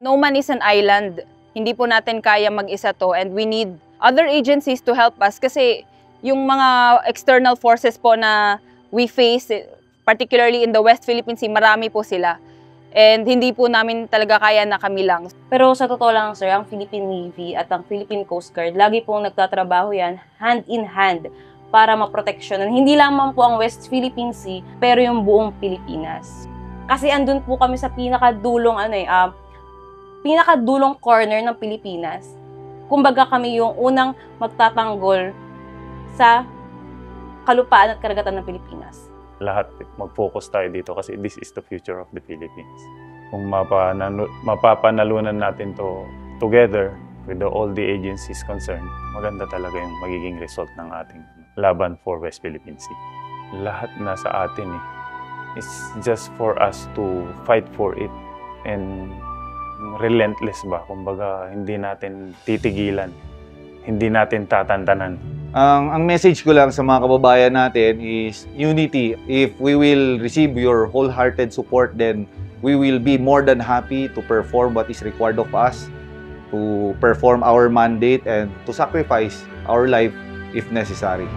No man is an island. Hindi po natin kaya mag-isa to and we need other agencies to help us kasi yung mga external forces po na we face, particularly in the West Philippine Sea, marami po sila. And hindi po namin talaga kaya na kami lang. Pero sa totoo lang, sir, ang Philippine Navy at ang Philippine Coast Guard, lagi pong nagtatrabaho yan hand in hand para maproteksyonan. Hindi lamang po ang West Philippine Sea, pero yung buong Pilipinas. Kasi andun po kami sa pinakadulong, pinakadulong corner ng Pilipinas. Kumbaga kami yung unang magtatanggol sa kalupaan at karagatan ng Pilipinas. Lahat mag-focus tayo dito kasi this is the future of the Philippines. Kung mapapanalunan natin to together with all the agencies concerned, maganda talaga yung magiging result ng ating laban for West Philippine Sea. Lahat nasa atin eh. It's just for us to fight for it and relentless ba? Kumbaga, hindi natin titigilan, hindi natin tatantanan. Ang message ko lang sa mga kababayan natin is unity. If we will receive your wholehearted support, then we will be more than happy to perform what is required of us, to perform our mandate and to sacrifice our life if necessary.